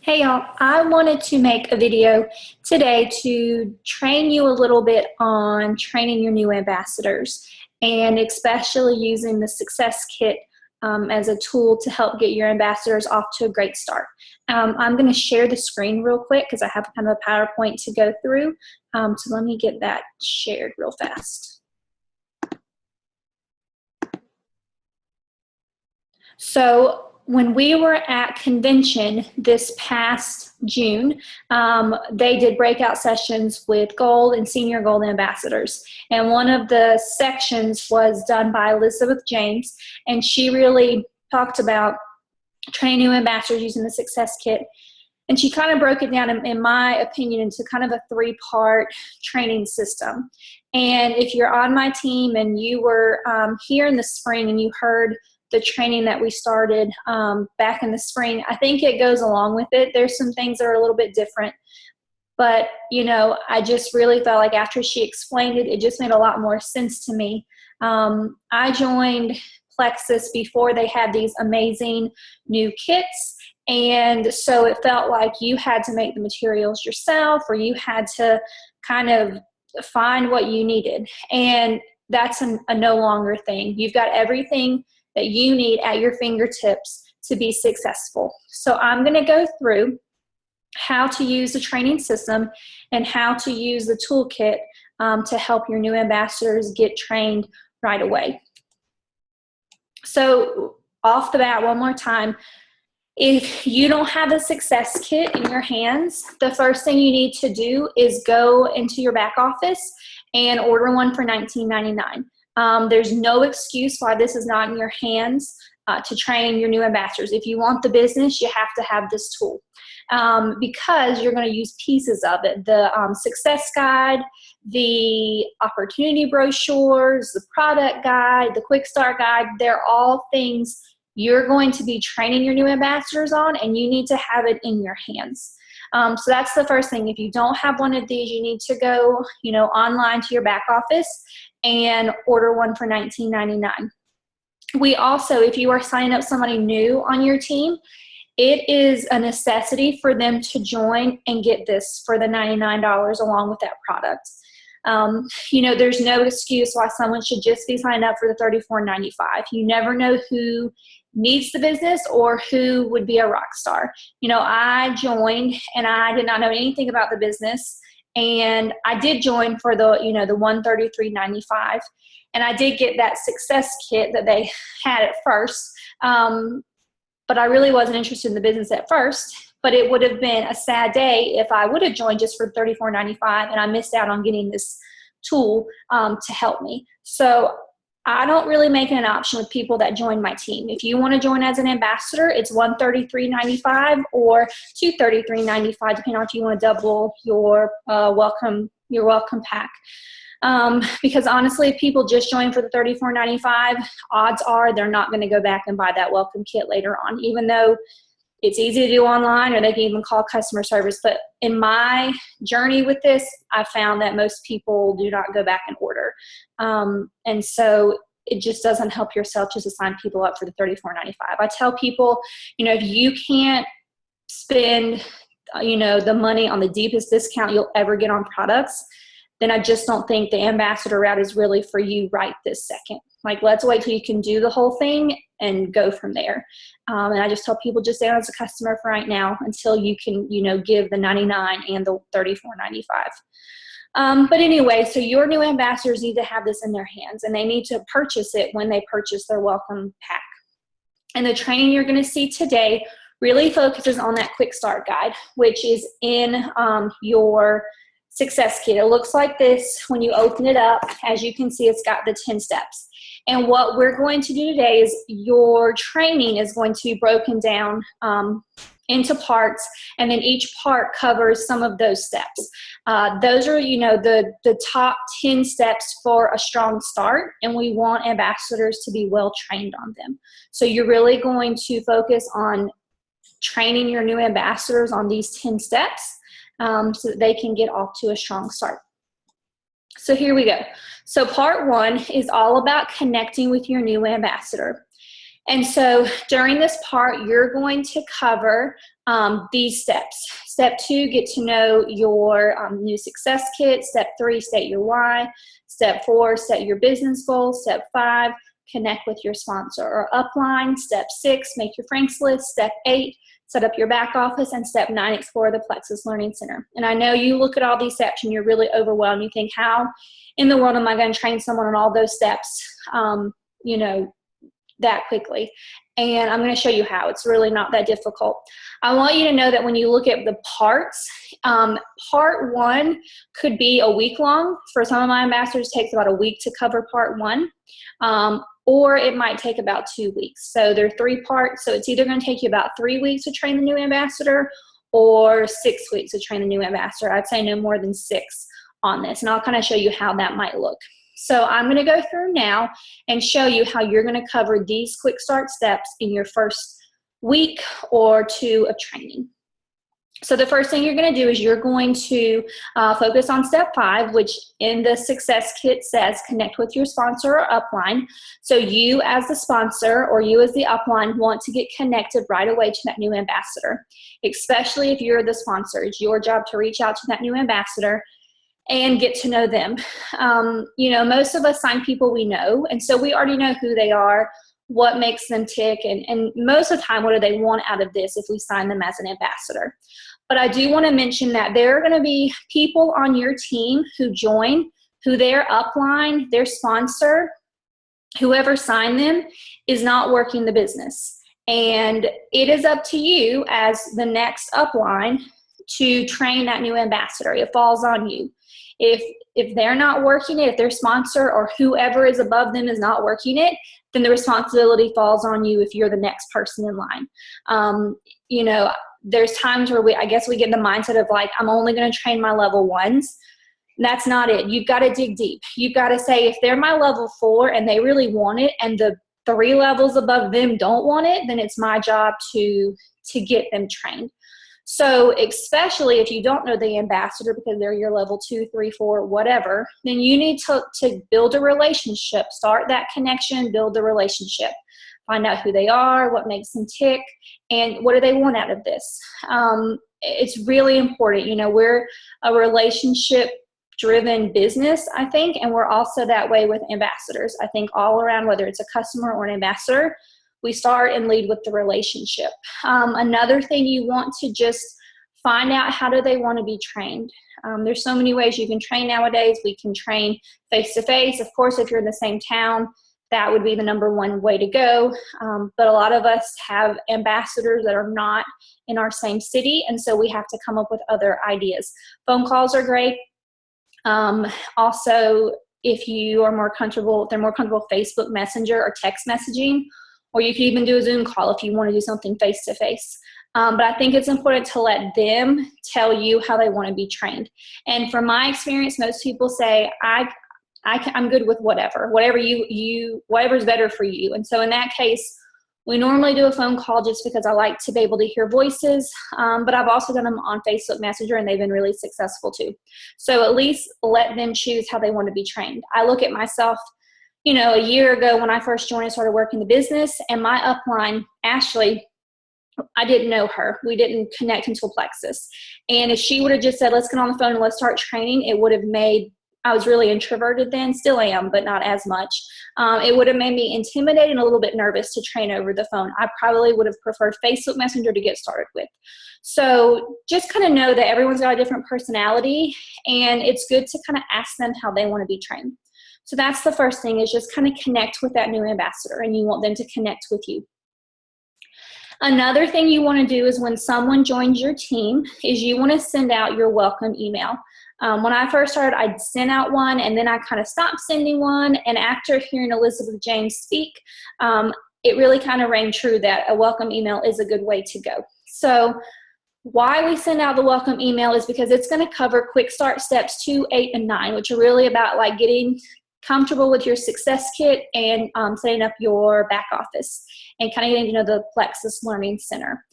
Hey y'all, I wanted to make a video today to train you a little bit on training your new ambassadors and especially using the Success Kit as a tool to help get your ambassadors off to a great start. I'm going to share the screen real quick because I have kind of a PowerPoint to go through. So let me get that shared real fast. So when we were at convention this past June, they did breakout sessions with gold and senior gold ambassadors. And one of the sections was done by Elizabeth James, and she really talked about training new ambassadors using the Success Kit. And she kind of broke it down, in my opinion, into kind of a three-part training system. And if you're on my team and you were here in the spring and you heard the training that we started back in the spring, I think it goes along with it. There's some things that are a little bit different, but you know, I just really felt like after she explained it, it just made a lot more sense to me. I joined Plexus before they had these amazing new kits, and so it felt like you had to make the materials yourself, or you had to kind of find what you needed, and that's a no longer thing. You've got everything that you need at your fingertips to be successful. So I'm going to go through how to use the training system and how to use the toolkit to help your new ambassadors get trained right away. So off the bat, one more time, if you don't have a Success Kit in your hands, the first thing you need to do is go into your back office and order one for $19.99. There's no excuse why this is not in your hands to train your new ambassadors. If you want the business, you have to have this tool because you're going to use pieces of it. The success guide, the opportunity brochures, the product guide, the quick start guide, they're all things you're going to be training your new ambassadors on, and you need to have it in your hands. So that's the first thing. If you don't have one of these, you need to go, online to your back office and order one for $19.99. We also, if you are signing up somebody new on your team, it is a necessity for them to join and get this for the $99 along with that product. There's no excuse why someone should just be signed up for the $34.95. You never know who needs the business or who would be a rock star. I joined and I did not know anything about the business, and I did join for the $133.95, and I did get that Success Kit that they had at first, but I really wasn't interested in the business at first. But it would have been a sad day if I would have joined just for $34.95 and I missed out on getting this tool to help me. So I don't really make it an option with people that join my team. If you want to join as an ambassador, it's $133.95 or $233.95, depending on if you want to double your welcome pack. Because honestly, if people just join for the $34.95, odds are they're not going to go back and buy that welcome kit later on, even though it's easy to do online, or they can even call customer service. But in my journey with this, I found that most people do not go back and order. And so it just doesn't help yourself just to sign people up for the $34.95. I tell people, if you can't spend, the money on the deepest discount you'll ever get on products, then I just don't think the ambassador route is really for you right this second. Like, let's wait till you can do the whole thing and go from there. And I just tell people, just stay on as a customer for right now until you can, give the $99 and the $34.95. But anyway, so your new ambassadors need to have this in their hands, and they need to purchase it when they purchase their welcome pack. And the training you're going to see today really focuses on that quick start guide, which is in your Success Kit. It looks like this when you open it up. As you can see, it's got the 10 steps. And what we're going to do today is your training is going to be broken down into parts, and then each part covers some of those steps. Those are, the top 10 steps for a strong start, and we want ambassadors to be well trained on them. So you're really going to focus on training your new ambassadors on these 10 steps so that they can get off to a strong start. So here we go. So part one is all about connecting with your new ambassador. And so during this part, you're going to cover these steps. Step 2, get to know your new success kit. Step 3, state your why. Step 4, set your business goals. Step 5, connect with your sponsor or upline. Step 6, make your Franks list. Step 8, set up your back office. And step 9, explore the Plexus Learning Center. And I know you look at all these steps and you're really overwhelmed. You think, how in the world am I going to train someone on all those steps, that quickly? And I'm going to show you how. It's really not that difficult. I want you to know that when you look at the parts, part 1 could be a week long. For some of my ambassadors, it takes about a week to cover part 1, or it might take about 2 weeks. So there are 3 parts. So it's either going to take you about 3 weeks to train the new ambassador or 6 weeks to train the new ambassador. I'd say no more than 6 on this. And I'll kind of show you how that might look. So I'm going to go through now and show you how you're going to cover these quick start steps in your first week or 2 of training. So the first thing you're going to do is you're going to focus on step 5, which in the success kit says connect with your sponsor or upline. So you as the sponsor or you as the upline want to get connected right away to that new ambassador, especially if you're the sponsor. It's your job to reach out to that new ambassador and get to know them. Most of us sign people we know, and so we already know who they are, what makes them tick, and most of the time, what do they want out of this if we sign them as an ambassador. But I do want to mention that there are going to be people on your team who join, who their upline, their sponsor, whoever signed them, is not working the business. And it is up to you as the next upline to train that new ambassador. It falls on you. If they're not working it, if their sponsor or whoever is above them is not working it, then the responsibility falls on you if you're the next person in line. There's times where we get in the mindset of like, I'm only going to train my level 1s. That's not it. You've got to dig deep. You've got to say, if they're my level 4 and they really want it and the 3 levels above them don't want it, then it's my job to get them trained. So especially if you don't know the ambassador because they're your level 2, 3, 4, whatever, then you need to build a relationship, start that connection, build the relationship, find out who they are, what makes them tick, and what do they want out of this. It's really important. We're a relationship-driven business, I think, and we're also that way with ambassadors. I think all around, whether it's a customer or an ambassador, we start and lead with the relationship. Another thing, you want to just find out, how do they want to be trained? There's so many ways you can train nowadays. We can train face-to-face. Of course, if you're in the same town, that would be the number 1 way to go. But a lot of us have ambassadors that are not in our same city, and so we have to come up with other ideas. Phone calls are great. Also, if you are more comfortable, they're more comfortable Facebook Messenger or text messaging, or you can even do a Zoom call if you want to do something face-to-face. But I think it's important to let them tell you how they want to be trained. And from my experience, most people say, I'm good with whatever whatever's better for you. And so in that case, we normally do a phone call just because I like to be able to hear voices. But I've also done them on Facebook Messenger, and they've been really successful too. So at least let them choose how they want to be trained. I look at myself, a year ago when I first joined and started working the business, and my upline, Ashley, I didn't know her. We didn't connect until Plexus. And if she would have just said, let's get on the phone and let's start training, it would have made, I was really introverted then, still am, but not as much. It would have made me intimidated and a little bit nervous to train over the phone. I probably would have preferred Facebook Messenger to get started with. So just kind of know that everyone's got a different personality, and it's good to kind of ask them how they want to be trained. So that's the first thing, is just kind of connect with that new ambassador, and you want them to connect with you. Another thing you want to do is when someone joins your team is you want to send out your welcome email. When I first started, I sent out one, and then I kind of stopped sending one. And after hearing Elizabeth James speak, it really kind of rang true that a welcome email is a good way to go. So why we send out the welcome email is because it's going to cover quick start steps 2, 8, and 9, which are really about like getting comfortable with your success kit and setting up your back office and kind of getting to know the Plexus Learning Center.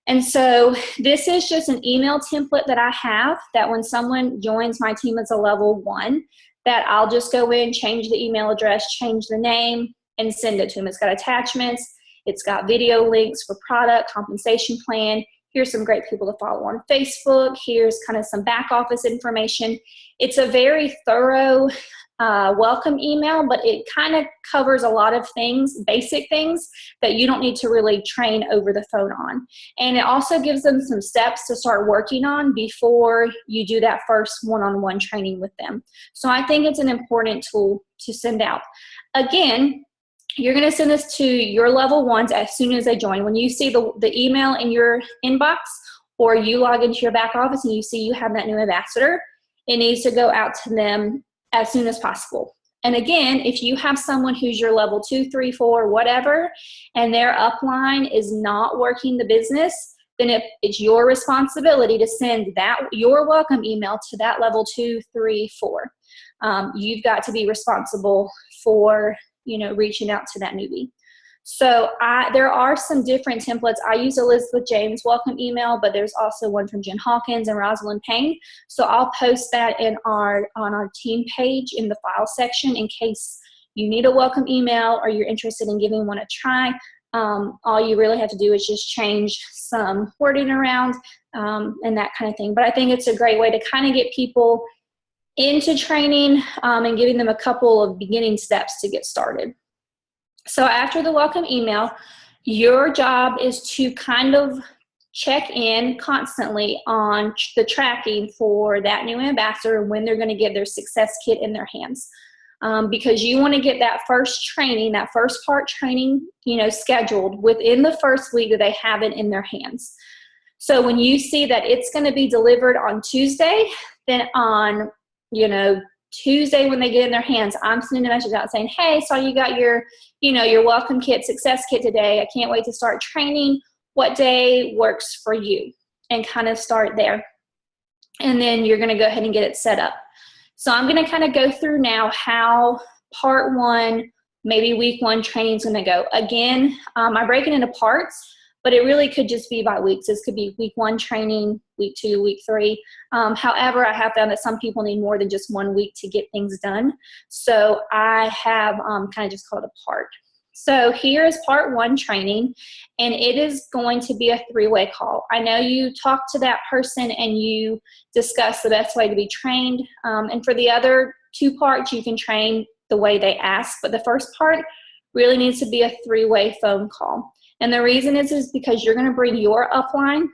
And so this is just an email template that I have that when someone joins my team as a level 1, that I'll just go in, change the email address, change the name, and send it to them. It's got attachments. It's got video links for product, compensation plan. Here's some great people to follow on Facebook. Here's kind of some back office information. It's a very thorough welcome email, but it kind of covers a lot of things, basic things that you don't need to really train over the phone on. And it also gives them some steps to start working on before you do that first one-on-one training with them. So I think it's an important tool to send out. Again, you're going to send this to your level ones as soon as they join. When you see the email in your inbox, or you log into your back office and you see you have that new ambassador, it needs to go out to them as soon as possible. And again, if you have someone who's your level 2, 3, 4, whatever, and their upline is not working the business, then it's your responsibility to send your welcome email to that level 2, 3, 4. You've got to be responsible for reaching out to that newbie. So there are some different templates. I use Elizabeth James' welcome email, but there's also one from Jen Hawkins and Rosalind Payne. So I'll post that on our team page in the file section in case you need a welcome email or you're interested in giving one a try. All you really have to do is just change some wording around and that kind of thing. But I think it's a great way to kind of get people into training and giving them a couple of beginning steps to get started. So after the welcome email, your job is to kind of check in constantly on the tracking for that new ambassador when they're going to get their success kit in their hands. Because you want to get that first training, that first part training, scheduled within the first week that they have it in their hands. So when you see that it's going to be delivered on Tuesday, then on, Tuesday when they get in their hands, I'm sending a message out saying, hey, so you got your welcome kit, success kit today. I can't wait to start training. What day works for you? And kind of start there. And then you're going to go ahead and get it set up. So I'm going to kind of go through now how part 1, maybe week 1 training is going to go. Again, I break it into parts, but it really could just be by weeks. This could be week 1 training, week 2, week 3. However, I have found that some people need more than just 1 week to get things done. So I have kind of just called it a part. So here is part 1 training, and it is going to be a 3-way call. I know you talk to that person and you discuss the best way to be trained. And for the other 2 parts, you can train the way they ask. But the first part really needs to be a 3-way phone call. And the reason is because you're going to bring your upline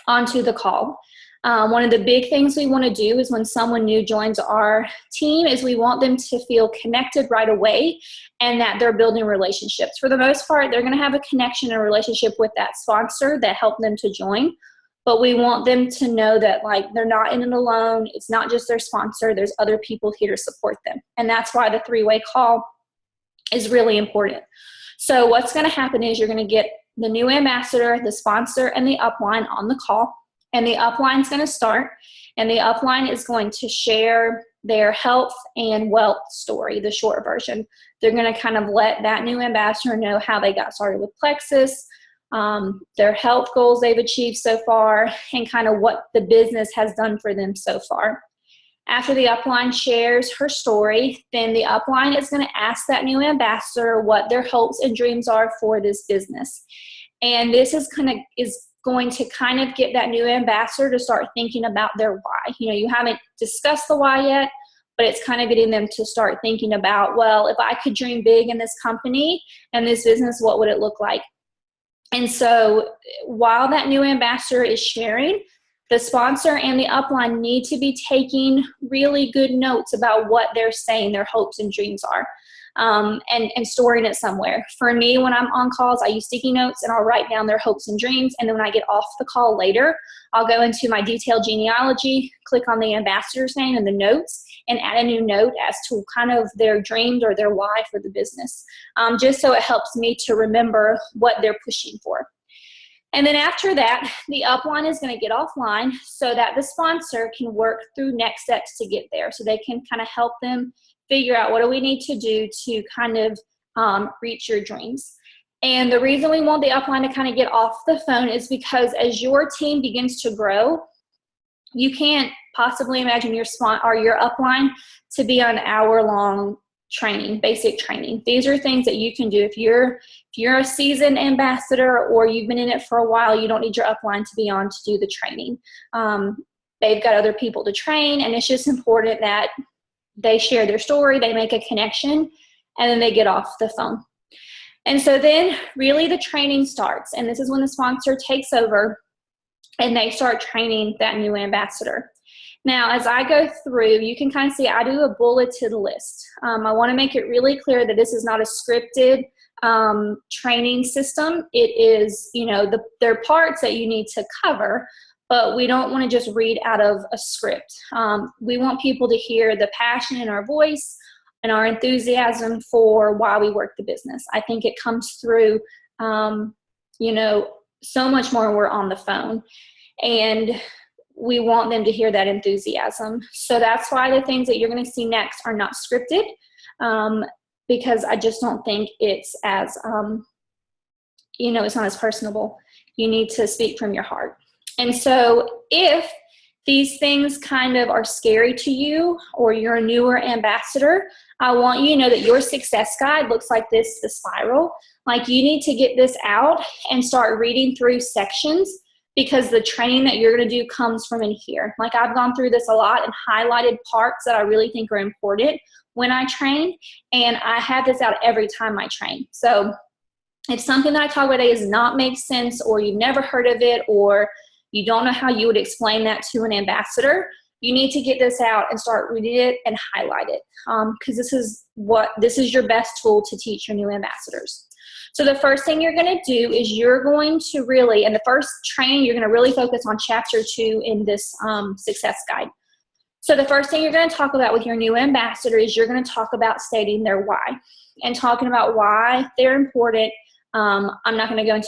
onto the call. One of the big things we want to do is when someone new joins our team is we want them to feel connected right away and that they're building relationships. For the most part, they're going to have a connection and relationship with that sponsor that helped them to join. But we want them to know that they're not in it alone. It's not just their sponsor. There's other people here to support them. And that's why the 3-way call is really important. So what's going to happen is you're going to get the new ambassador, the sponsor, and the upline on the call. And the upline is going to start. And the upline is going to share their health and wealth story, the short version. They're going to kind of let that new ambassador know how they got started with Plexus, their health goals they've achieved so far, and kind of what the business has done for them so far. After the upline shares her story, then the upline is going to ask that new ambassador what their hopes and dreams are for this business. And this is going to kind of get that new ambassador to start thinking about their why. You haven't discussed the why yet, but it's kind of getting them to start thinking about, well, if I could dream big in this company and this business, what would it look like? And so while that new ambassador is sharing, the sponsor and the upline need to be taking really good notes about what they're saying their hopes and dreams are, and storing it somewhere. For me, when I'm on calls, I use sticky notes and I'll write down their hopes and dreams. And then when I get off the call later, I'll go into my detailed genealogy, click on the ambassador's name and the notes, and add a new note as to kind of their dreams or their why for the business, just so it helps me to remember what they're pushing for. And then after that, the upline is going to get offline so that the sponsor can work through next steps to get there. So they can kind of help them figure out what do we need to do to kind of reach your dreams. And the reason we want the upline to kind of get off the phone is because as your team begins to grow, you can't possibly imagine your upline to be on hour-long training, basic training. These are things that you can do if you're a seasoned ambassador or you've been in it for a while. You don't need your upline to be on to do the training. They've got other people to train, and it's just important that they share their story, they make a connection, and then they get off the phone. And so then really the training starts, and this is when the sponsor takes over and they start training that new ambassador. Now, as I go through, you can kind of see I do a bulleted list. I want to make it really clear that this is not a scripted training system. It is, there are parts that you need to cover, but we don't want to just read out of a script. We want people to hear the passion in our voice and our enthusiasm for why we work the business. I think it comes through, so much more when we're on the phone. And we want them to hear that enthusiasm. So that's why the things that you're going to see next are not scripted, because I just don't think it's as, it's not as personable. You need to speak from your heart. And so if these things kind of are scary to you, or you're a newer ambassador, I want you to know that your success guide looks like this, the spiral. Like, you need to get this out and start reading through sections, because the training that you're going to do comes from in here. Like, I've gone through this a lot and highlighted parts that I really think are important when I train, and I have this out every time I train. So if something that I talk about today does not make sense, or you've never heard of it, or you don't know how you would explain that to an ambassador, you need to get this out and start reading it and highlight it, because this is your best tool to teach your new ambassadors. So the first thing you're going to do is you're going to really, in the first training, you're going to really focus on chapter 2 in this success guide. So the first thing you're going to talk about with your new ambassador is you're going to talk about stating their why and talking about why they're important. I'm not going to go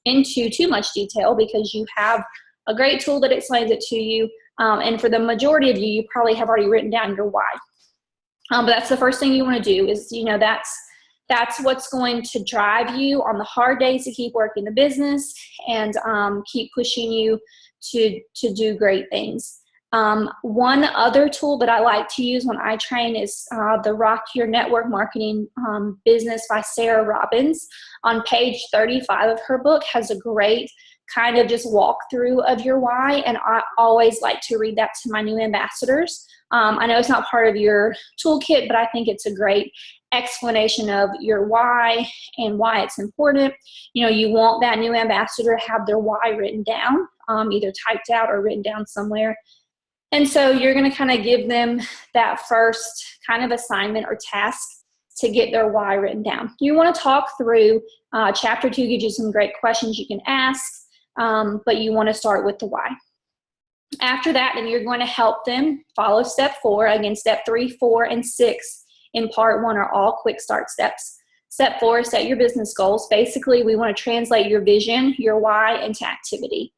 into too much detail, because you have a great tool that explains it to you. And for the majority of you, you probably have already written down your why. But that's the first thing you want to do is, that's what's going to drive you on the hard days to keep working the business and keep pushing you to do great things. One other tool that I like to use when I train is the Rock Your Network Marketing Business by Sarah Robbins. On page 35 of her book has a great kind of just walkthrough of your why, and I always like to read that to my new ambassadors. I know it's not part of your toolkit, but I think it's a great explanation of your why and why it's important. You want that new ambassador to have their why written down, either typed out or written down somewhere. And so you're going to kind of give them that first kind of assignment or task to get their why written down. You want to talk through chapter 2, gives you some great questions you can ask, but you want to start with the why. After that, then you're going to help them follow step 4. Again, step 3, 4, and 6 in part 1 are all quick start steps. Step 4 is set your business goals. Basically, we want to translate your vision, your why, into activity.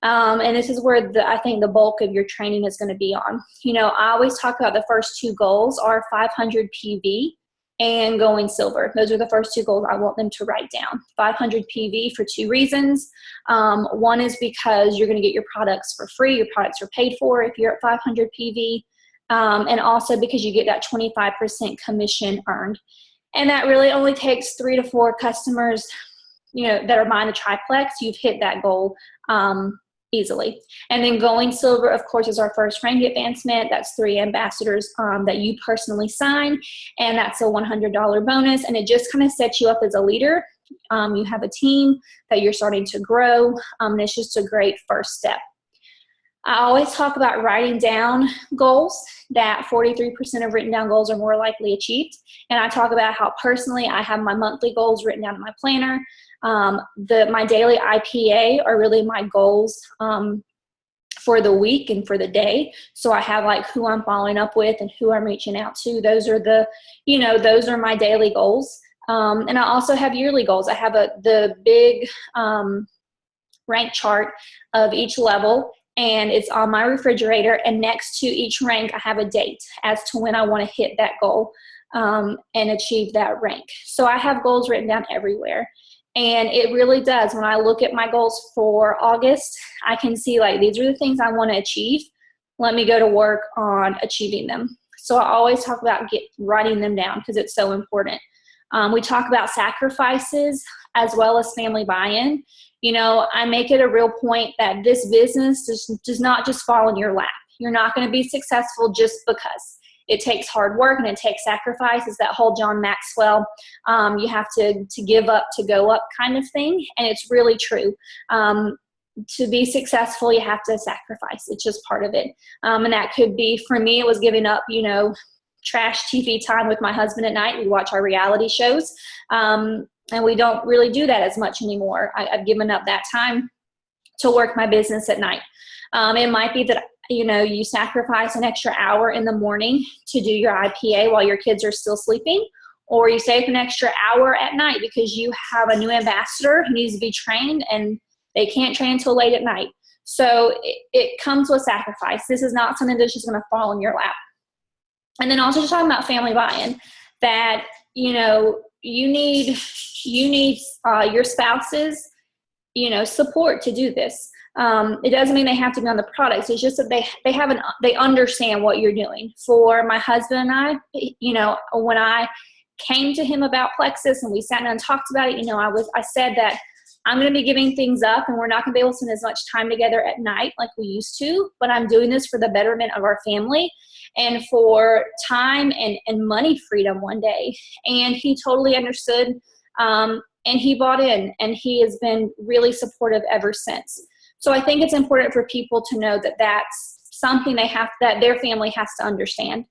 And this is where I think the bulk of your training is going to be on. I always talk about the first 2 goals are 500 PV and going silver. Those are the first 2 goals I want them to write down. 500 PV for 2 reasons. One is because you're going to get your products for free. Your products are paid for if you're at 500 PV. And also because you get that 25% commission earned. And that really only takes 3 to 4 customers, that are buying the triplex. You've hit that goal easily. And then going silver, of course, is our first rank advancement. That's 3 ambassadors that you personally sign, and that's a $100 bonus. And it just kind of sets you up as a leader. You have a team that you're starting to grow, and it's just a great first step. I always talk about writing down goals, that 43% of written down goals are more likely achieved. And I talk about how personally I have my monthly goals written down in my planner. My daily IPA are really my goals for the week and for the day. So I have like who I'm following up with and who I'm reaching out to. Those are those are my daily goals. And I also have yearly goals. I have the big rank chart of each level, and it's on my refrigerator, and next to each rank I have a date as to when I want to hit that goal and achieve that rank. So I have goals written down everywhere, and it really does. When I look at my goals for August, I can see like these are the things I want to achieve. Let me go to work on achieving them. So I always talk about writing them down because it's so important. We talk about sacrifices as well as family buy-in. You know, I make it a real point that this business does not just fall in your lap. You're not going to be successful just because. It takes hard work and it takes sacrifice. It's that whole John Maxwell, you have to give up to go up kind of thing. And it's really true. To be successful, you have to sacrifice. It's just part of it. And that could be, for me, it was giving up, you know, trash TV time with my husband at night. We watch our reality shows. And we don't really do that as much anymore. I've given up that time to work my business at night. It might be that, you know, you sacrifice an extra hour in the morning to do your IPA while your kids are still sleeping, or you save an extra hour at night because you have a new ambassador who needs to be trained and they can't train until late at night. So it comes with sacrifice. This is not something that's just going to fall in your lap. And then also just talking about family buy-in, that, you know, you need your spouse's, you know, support to do this. It doesn't mean they have to be on the products. It's just that they understand what you're doing. For my husband and I, you know, when I came to him about Plexus and we sat down and talked about it, you know, I said that I'm going to be giving things up and we're not going to be able to spend as much time together at night like we used to, but I'm doing this for the betterment of our family and for time and money freedom one day. And he totally understood, and he bought in, and he has been really supportive ever since. So I think it's important for people to know that that's something that their family has to understand.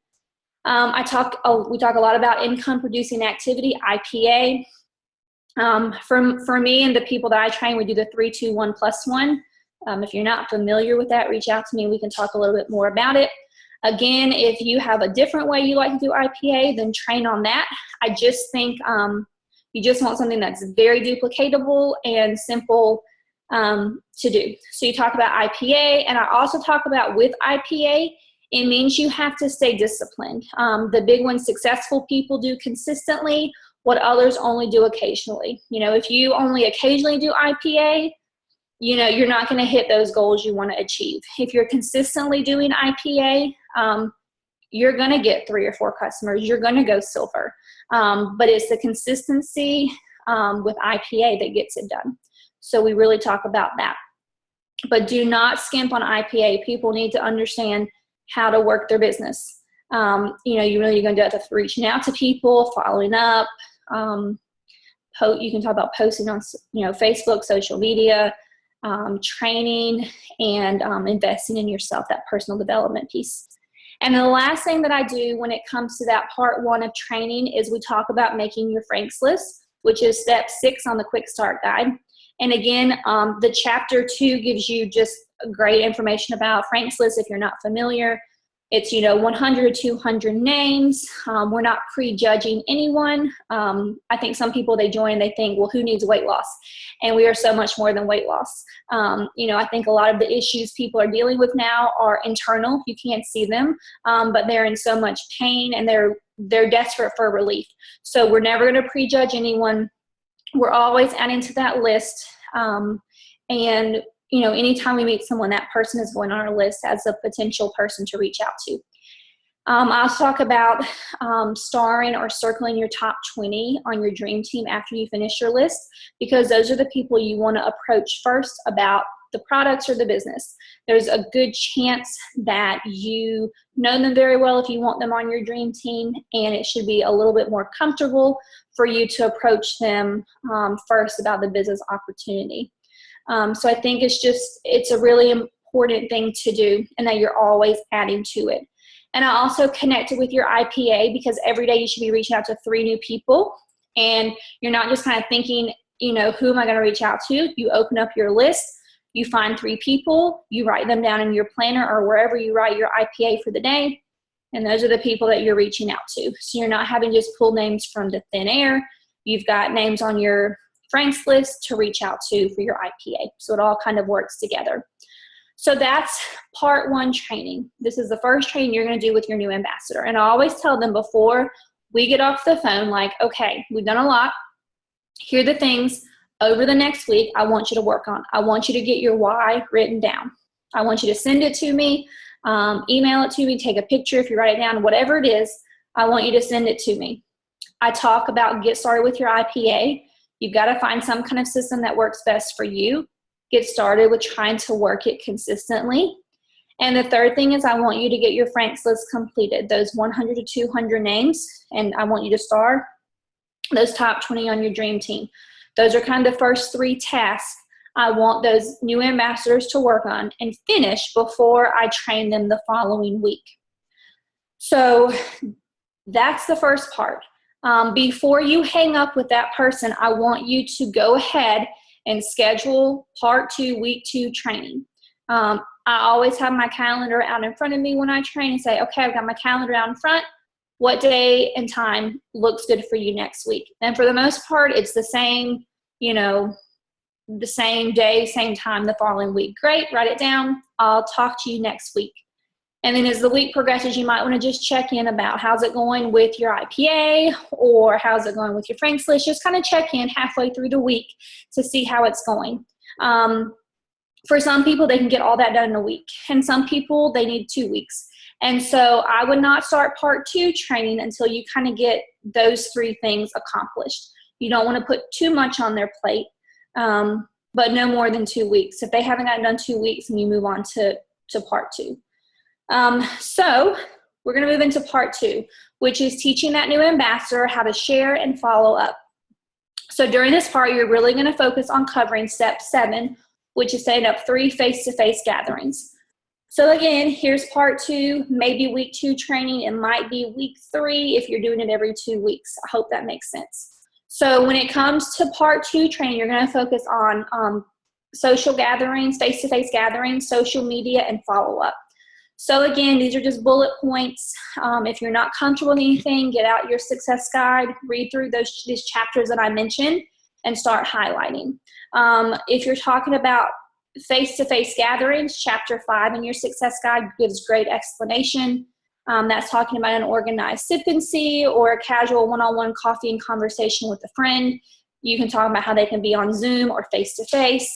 We talk a lot about income producing activity, IPA. For me and the people that I train, we do the 3-2-1+1. If you're not familiar with that, reach out to me. We can talk a little bit more about it. Again, if you have a different way you like to do IPA, then train on that. I just think you just want something that's very duplicatable and simple to do. So you talk about IPA, and I also talk about with IPA, it means you have to stay disciplined. The big one, successful people do consistently what others only do occasionally. You know, if you only occasionally do IPA, you know, you're not going to hit those goals you want to achieve. If you're consistently doing IPA, you're going to get 3 or 4 customers. You're going to go silver. But it's the consistency with IPA that gets it done. So we really talk about that. But do not skimp on IPA. People need to understand how to work their business. You know, you're going to do it with reaching out to people, following up. You can talk about posting on, you know, Facebook, social media, training, and investing in yourself, that personal development piece. And the last thing that I do when it comes to that part 1 of training is we talk about making your Franks list, which is step 6 on the quick start guide. And again, the chapter 2 gives you just great information about Franks list if you're not familiar. It's, you know, 100 to 200 names. We're not prejudging anyone. I think some people, they join and they think, well, who needs weight loss? And we are so much more than weight loss. You know, I think a lot of the issues people are dealing with now are internal. You can't see them, but they're in so much pain and they're desperate for relief. So we're never going to prejudge anyone. We're always adding to that list. And you know, anytime we meet someone, that person is going on our list as a potential person to reach out to. I'll talk about starring or circling your top 20 on your dream team after you finish your list, because those are the people you want to approach first about the products or the business. There's a good chance that you know them very well if you want them on your dream team, and it should be a little bit more comfortable for you to approach them first about the business opportunity. So I think it's a really important thing to do, and that you're always adding to it. And I also connected with your IPA, because every day you should be reaching out to 3 new people, and you're not just kind of thinking, you know, who am I going to reach out to? You open up your list, you find 3 people, you write them down in your planner or wherever you write your IPA for the day, and those are the people that you're reaching out to. So you're not having to just pull names from the thin air. You've got names on your Franks list to reach out to for your IPA. So it all kind of works together. So that's part 1 training. This is the first training you're going to do with your new ambassador. And I always tell them before we get off the phone, like, okay, we've done a lot. Here are the things over the next week I want you to work on. I want you to get your why written down. I want you to send it to me. email it to me, take a picture if you write it down, whatever it is, I want you to send it to me. I talk about get started with your IPA. You've got to find some kind of system that works best for you. Get started with trying to work it consistently. And the third thing is I want you to get your Franks list completed, those 100 to 200 names, and I want you to star those top 20 on your dream team. Those are kind of the first 3 tasks I want those new ambassadors to work on and finish before I train them the following week. So that's the first part. Before you hang up with that person, I want you to go ahead and schedule part 2, week 2 training. I always have my calendar out in front of me when I train and say, okay, I've got my calendar out in front. What day and time looks good for you next week? And for the most part, it's the same, the same day, same time the following week. Great, write it down. I'll talk to you next week. And then as the week progresses, you might want to just check in about how's it going with your IPA or how's it going with your Franks list. Just kind of check in halfway through the week to see how it's going. For some people, they can get all that done in a week. And some people, they need 2 weeks. And so I would not start part 2 training until you kind of get those 3 things accomplished. You don't want to put too much on their plate, but no more than 2 weeks. If they haven't gotten done 2 weeks, then you move on to part 2. So we're going to move into part 2, which is teaching that new ambassador how to share and follow up. So during this part, you're really going to focus on covering step 7, which is setting up 3 face-to-face gatherings. So again, here's part 2, maybe week 2 training. It might be week 3 if you're doing it every 2 weeks. I hope that makes sense. So when it comes to part 2 training, you're going to focus on social gatherings, face-to-face gatherings, social media, and follow-up. So again, these are just bullet points. If you're not comfortable with anything, get out your success guide, read through these chapters that I mentioned, and start highlighting. If you're talking about face-to-face gatherings, chapter 5 in your success guide gives great explanation. That's talking about an organized sip and see or a casual one-on-one coffee and conversation with a friend. You can talk about how they can be on Zoom or face-to-face.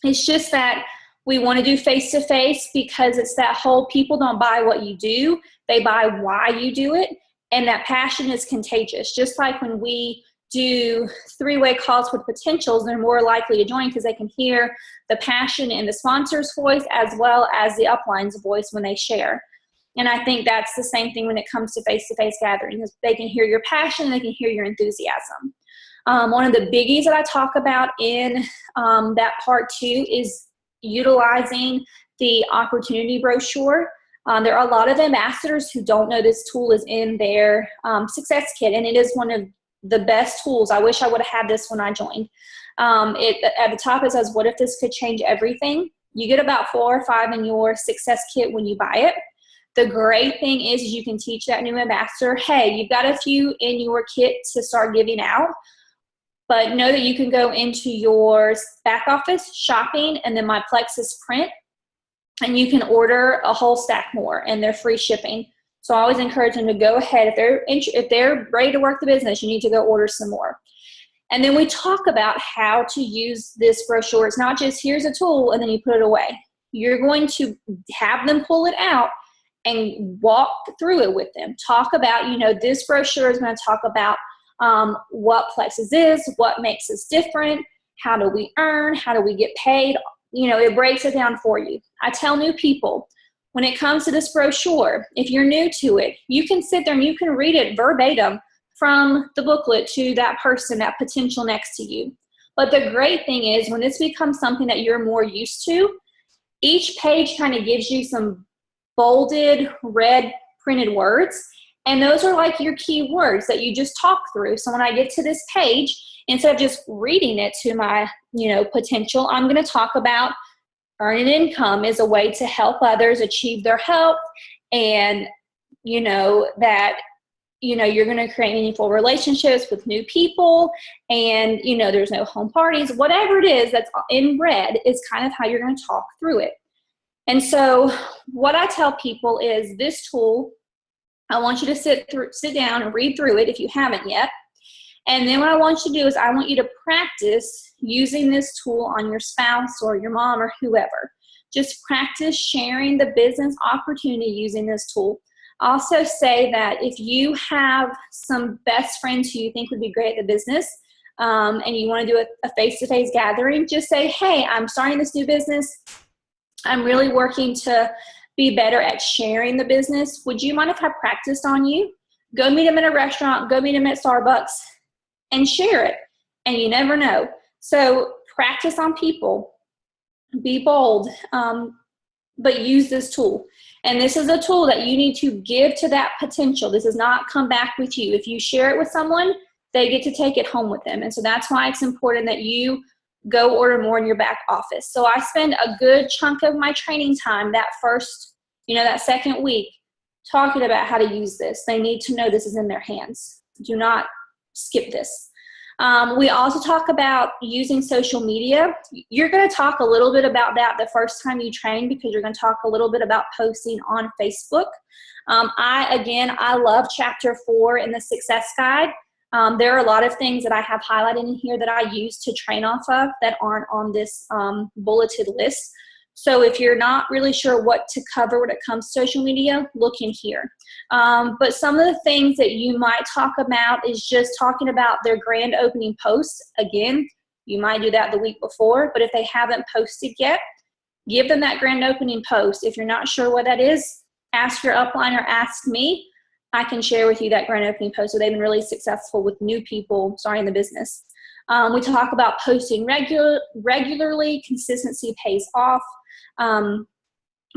It's just that we want to do face-to-face because it's that whole people don't buy what you do, they buy why you do it, and that passion is contagious. Just like when we do 3-way calls with potentials, they're more likely to join because they can hear the passion in the sponsor's voice as well as the upline's voice when they share. And I think that's the same thing when it comes to face-to-face gatherings. They can hear your passion, they can hear your enthusiasm. One of the biggies that I talk about in that part 2 is utilizing the opportunity brochure. There are a lot of ambassadors who don't know this tool is in their success kit, and it is one of the best tools. I wish I would have had this when I joined. At the top it says, what if this could change everything? You get about 4 or 5 in your success kit when you buy it. The great thing is you can teach that new ambassador, hey, you've got a few in your kit to start giving out, but know that you can go into your back office, shopping, and then my Plexus print, and you can order a whole stack more, and they're free shipping. So I always encourage them to go ahead. If they're ready to work the business, you need to go order some more. And then we talk about how to use this brochure. It's not just here's a tool and then you put it away. You're going to have them pull it out and walk through it with them. Talk about, this brochure is going to talk about what Plexus is, what makes us different, how do we earn, how do we get paid. It breaks it down for you. I tell new people, when it comes to this brochure, if you're new to it, you can sit there and you can read it verbatim from the booklet to that person, that potential next to you. But the great thing is when this becomes something that you're more used to, each page kind of gives you some bolded, red printed words. And those are like your key words that you just talk through. So when I get to this page, instead of just reading it to my, potential, I'm going to talk about earning income is a way to help others achieve their health, and that you're going to create meaningful relationships with new people, and there's no home parties. Whatever it is that's in red is kind of how you're going to talk through it. And so what I tell people is this tool, I want you to sit down and read through it if you haven't yet. And then what I want you to do is I want you to practice using this tool on your spouse or your mom or whoever. just practice sharing the business opportunity using this tool. Also say that if you have some best friends who you think would be great at the business, and you want to do a face-to-face gathering, just say, hey, I'm starting this new business. I'm really working to be better at sharing the business. Would you mind if I practiced on you? Go meet them in a restaurant, go meet them at Starbucks, and share it. And you never know. So practice on people. Be bold, but use this tool. And this is a tool that you need to give to that potential. This does not come back with you. If you share it with someone, they get to take it home with them. And so that's why it's important that you go order more in your back office. So I spend a good chunk of my training time that first, that second week talking about how to use this. They need to know this is in their hands. Do not skip this. We also talk about using social media. You're going to talk a little bit about that the first time you train because you're going to talk a little bit about posting on Facebook. I love Chapter 4 in the Success Guide. There are a lot of things that I have highlighted in here that I use to train off of that aren't on this bulleted list. So if you're not really sure what to cover when it comes to social media, look in here. But some of the things that you might talk about is just talking about their grand opening post. Again, you might do that the week before, but if they haven't posted yet, give them that grand opening post. If you're not sure what that is, ask your upline or ask me. I can share with you that grand opening post. So they've been really successful with new people starting the business. We talk about posting regularly. Consistency pays off.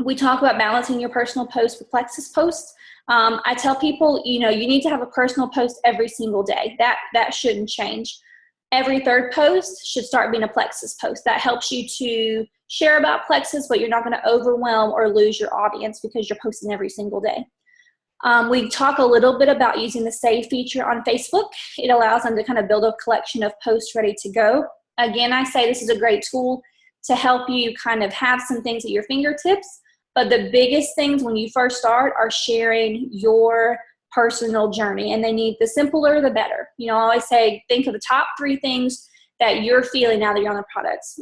We talk about balancing your personal post with Plexus posts. I tell people, you need to have a personal post every single day. That shouldn't change. Every third post should start being a Plexus post. That helps you to share about Plexus, but you're not going to overwhelm or lose your audience because you're posting every single day. We talk a little bit about using the save feature on Facebook. It allows them to kind of build a collection of posts ready to go. Again, I say this is a great tool to help you kind of have some things at your fingertips. But the biggest things when you first start are sharing your personal journey. And the simpler, the better. I always say, think of the top 3 things that you're feeling now that you're on the products.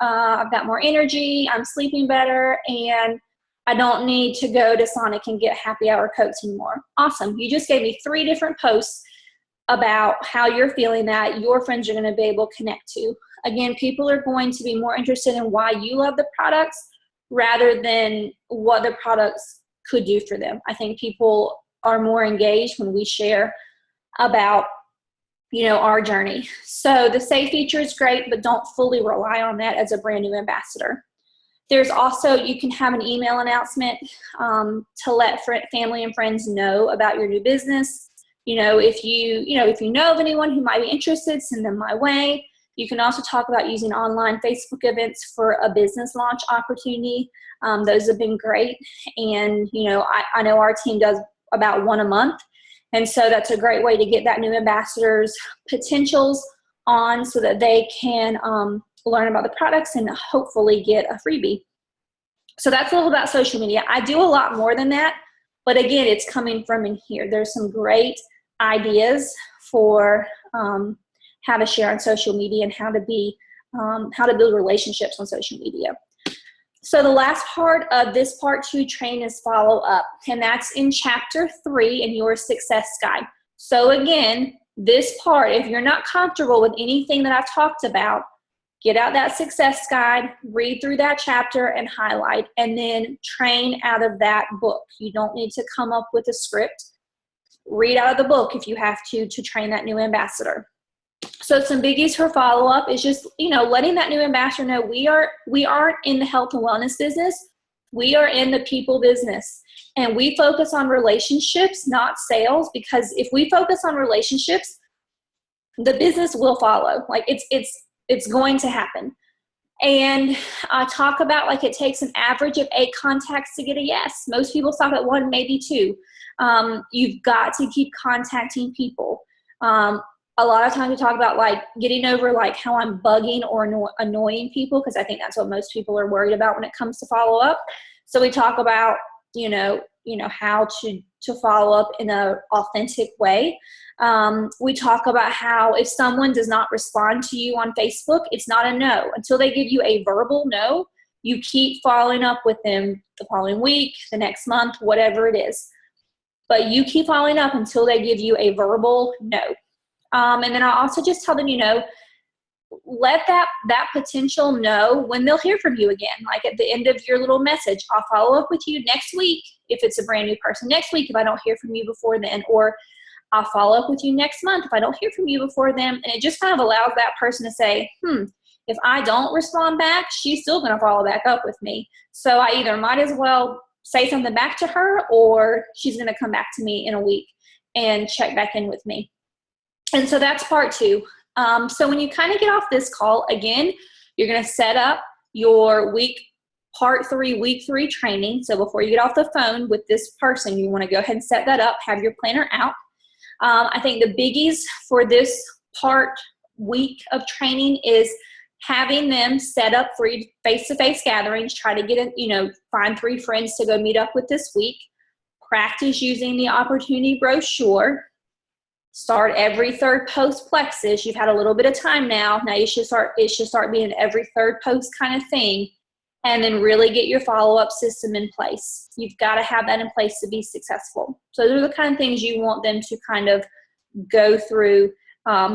I've got more energy, I'm sleeping better, and I don't need to go to Sonic and get happy hour Cokes anymore. Awesome. You just gave me 3 different posts about how you're feeling that your friends are going to be able to connect to. Again, people are going to be more interested in why you love the products rather than what the products could do for them. I think people are more engaged when we share about, our journey. So the save feature is great, but don't fully rely on that as a brand new ambassador. There's also, you can have an email announcement to let family and friends know about your new business. If you know of anyone who might be interested, send them my way. You can also talk about using online Facebook events for a business launch opportunity. Those have been great. And, I know our team does about 1 a month. And so that's a great way to get that new ambassador's potentials on so that they can learn about the products and hopefully get a freebie. So that's a little about social media. I do a lot more than that, but again, it's coming from in here. There's some great ideas for how to share on social media and how to build relationships on social media. So the last part of this part 2 training is follow up, and that's in Chapter 3 in your Success Guide. So again, this part, if you're not comfortable with anything that I've talked about, get out that Success Guide, read through that chapter and highlight, and then train out of that book. You don't need to come up with a script. Read out of the book if you have to train that new ambassador. So some biggies for follow-up is just, letting that new ambassador know we aren't in the health and wellness business. We are in the people business. And we focus on relationships, not sales, because if we focus on relationships, the business will follow. Like it's going to happen. And I talk about it takes an average of 8 contacts to get a yes. Most people stop at 1, maybe 2. You've got to keep contacting people. A lot of times we talk about getting over how I'm bugging or annoying people, because I think that's what most people are worried about when it comes to follow up. So we talk about, how to follow up in an authentic way. We talk about how if someone does not respond to you on Facebook, it's not a no. Until they give you a verbal no, You keep following up with them the following week, the next month, whatever it is. But you keep following up until they give you a verbal no. And then I also just tell them, let that potential know when they'll hear from you again. Like at the end of your little message, I'll follow up with you next week if it's a brand new person, next week if I don't hear from you before then, or I'll follow up with you next month if I don't hear from you before then. And it just kind of allows that person to say, if I don't respond back, she's still going to follow back up with me. So I either might as well say something back to her, or she's going to come back to me in a week and check back in with me. And so that's part 2. So when you kind of get off this call, again, you're going to set up your part 3, week 3 training. So before you get off the phone with this person, you want to go ahead and set that up, have your planner out. I think the biggies for this week of training is having them set up 3 face-to-face gatherings, try to get find 3 friends to go meet up with this week, practice using the opportunity brochure, start every 3rd post Plexus. You've had a little bit of time now. Now it should start being an every 3rd post kind of thing, and then really get your follow-up system in place. You've got to have that in place to be successful. So those are the kind of things you want them to kind of go through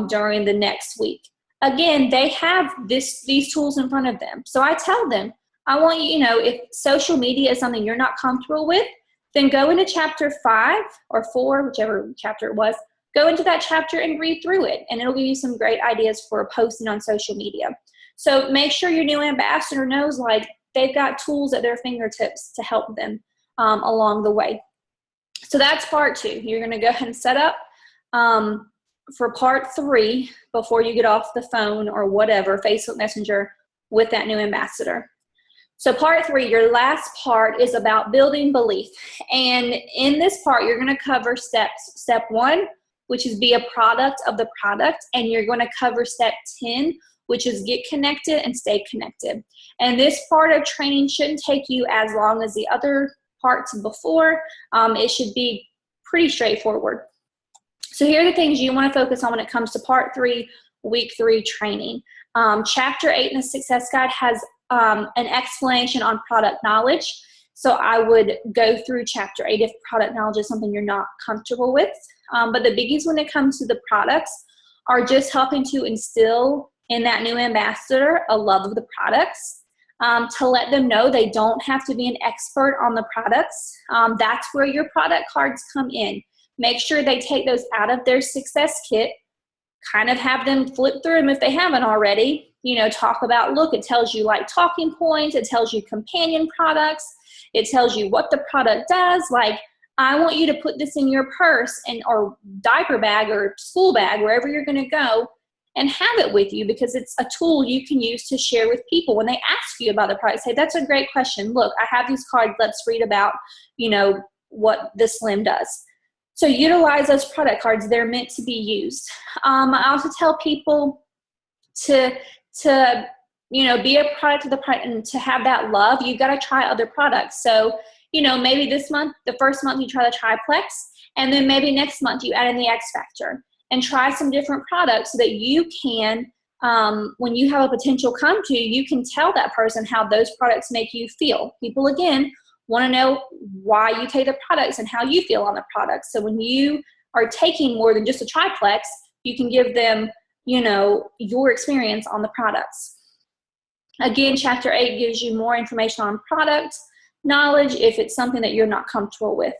during the next week. Again, they have these tools in front of them. So I tell them, I want you, if social media is something you're not comfortable with, then go into chapter 5 or 4, whichever chapter it was, go into that chapter and read through it, and it'll give you some great ideas for posting on social media. So make sure your new ambassador knows they've got tools at their fingertips to help them along the way. So that's part 2. You're going to go ahead and set up for part 3 before you get off the phone or whatever, Facebook Messenger, with that new ambassador. So part 3, your last part, is about building belief. And in this part, you're going to cover steps. Step 1, which is be a product of the product, and you're going to cover step 10, which is get connected and stay connected. And this part of training shouldn't take you as long as the other parts before. It should be pretty straightforward. So here are the things you want to focus on when it comes to part 3, week 3 training. Chapter 8 in the Success Guide has an explanation on product knowledge. So I would go through chapter 8 if product knowledge is something you're not comfortable with. But the biggies when it comes to the products are just helping to instill in that new ambassador a love of the products, to let them know they don't have to be an expert on the products. That's where your product cards come in. Make sure they take those out of their success kit, kind of have them flip through them if they haven't already. Talk about, look, it tells you talking points, it tells you companion products, it tells you what the product does. I want you to put this in your purse or diaper bag or school bag, wherever you're going to go, and have it with you, because it's a tool you can use to share with people. When they ask you about the product, say, that's a great question. Look, I have these cards. Let's read about, what the Slim does. So utilize those product cards. They're meant to be used. I also tell people to be a product of the product, and to have that love, you've got to try other products. So, maybe this month, the first month you try the Triplex, and then maybe next month you add in the X Factor, and try some different products so that you can, when you have a potential come to you, you can tell that person how those products make you feel. People, again, want to know why you take the products and how you feel on the products. So when you are taking more than just a Triplex, you can give them, your experience on the products. Again, chapter 8 gives you more information on product knowledge if it's something that you're not comfortable with.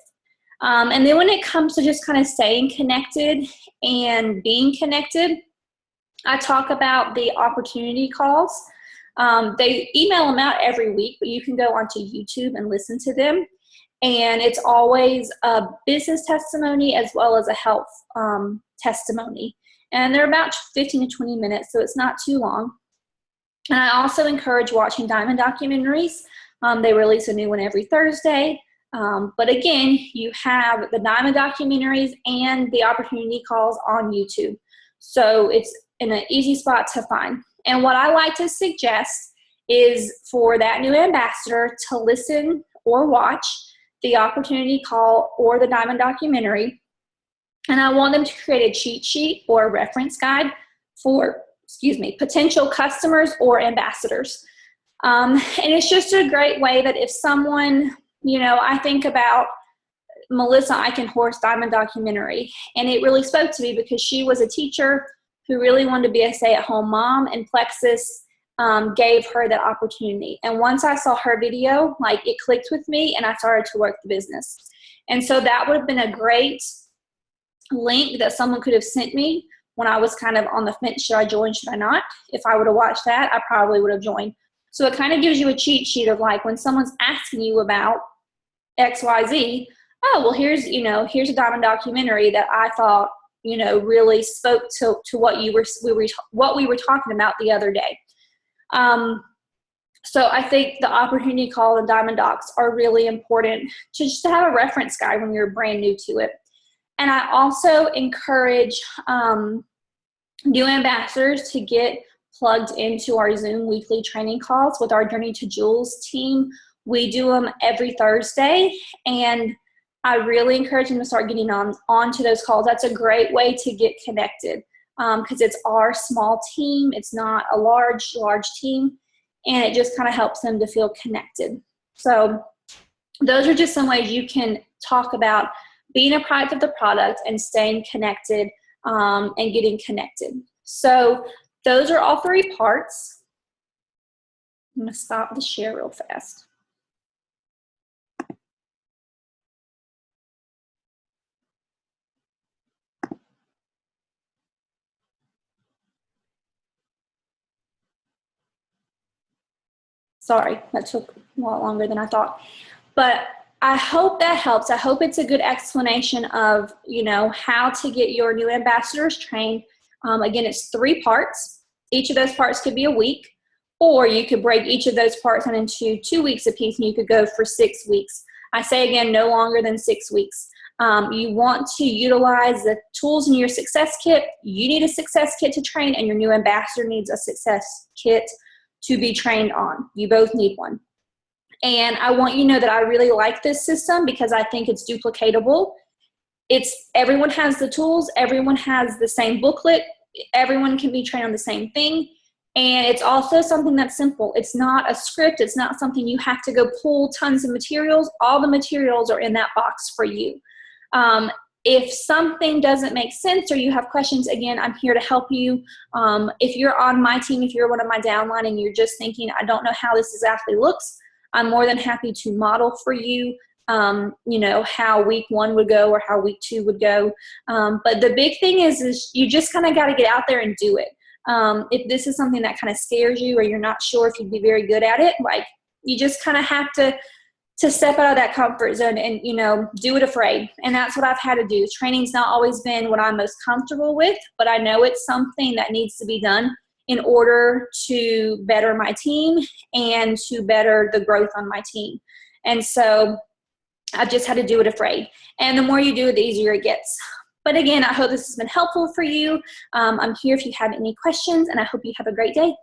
And then when it comes to just kind of staying connected and being connected, I talk about the opportunity calls. They email them out every week, but you can go onto YouTube and listen to them. And it's always a business testimony as well as a health testimony. And they're about 15 to 20 minutes, so it's not too long. And I also encourage watching Diamond documentaries. They release a new one every Thursday. But again, you have the Diamond documentaries and the opportunity calls on YouTube. So it's in an easy spot to find. And what I like to suggest is for that new ambassador to listen or watch the opportunity call or the Diamond documentary. And I want them to create a cheat sheet or a reference guide for, potential customers or ambassadors. And it's just a great way that if someone, you know, I think about Melissa Eichenhorst Diamond documentary, and it really spoke to me because she was a teacher who really wanted to be a stay-at-home mom, and Plexus gave her that opportunity. And once I saw her video, like, it clicked with me, and I started to work the business. And so that would have been a great link that someone could have sent me when I was kind of on the fence, should I join, should I not? If I would have watched that, I probably would have joined. So it kind of gives you a cheat sheet of, like, when someone's asking you about XYZ, oh, well, here's a Diamond documentary that I thought, you know, really spoke to what we were talking about the other day. So I think the opportunity call and Diamond Docs are really important to just have a reference guide when you're brand new to it. And I also encourage new ambassadors to get plugged into our Zoom weekly training calls with our Journey to Jewels team. We do them every Thursday, and I really encourage them to start getting onto those calls. That's a great way to get connected because it's our small team. It's not a large team, and it just kind of helps them to feel connected. So those are just some ways you can talk about being a product of the product and staying connected and getting connected. So those are all 3 parts. I'm going to stop the share real fast. Sorry, that took a lot longer than I thought. But I hope that helps. I hope it's a good explanation of, you know, how to get your new ambassadors trained. Again, it's 3 parts. Each of those parts could be a week, or you could break each of those parts into 2 weeks apiece, and you could go for 6 weeks. I say again, no longer than 6 weeks. You want to utilize the tools in your success kit. You need a success kit to train, and your new ambassador needs a success kit to be trained on. You both need one. And I want you to know that I really like this system because I think it's duplicatable. Everyone has the tools, everyone has the same booklet, everyone can be trained on the same thing. And it's also something that's simple. It's not a script, it's not something you have to go pull tons of materials. All the materials are in that box for you. If something doesn't make sense or you have questions, again, I'm here to help you. If you're on my team, if you're one of my downline and you're just thinking, I don't know how this exactly looks, I'm more than happy to model for you, you know, how week 1 would go or how week 2 would go. But the big thing is you just kind of got to get out there and do it. If this is something that kind of scares you or you're not sure if you'd be very good at it, like, you just kind of have to step out of that comfort zone and, you know, do it afraid. And that's what I've had to do. Training's not always been what I'm most comfortable with, but I know it's something that needs to be done in order to better my team and to better the growth on my team. And so I've just had to do it afraid. And the more you do it, the easier it gets. But again, I hope this has been helpful for you. I'm here if you have any questions, and I hope you have a great day.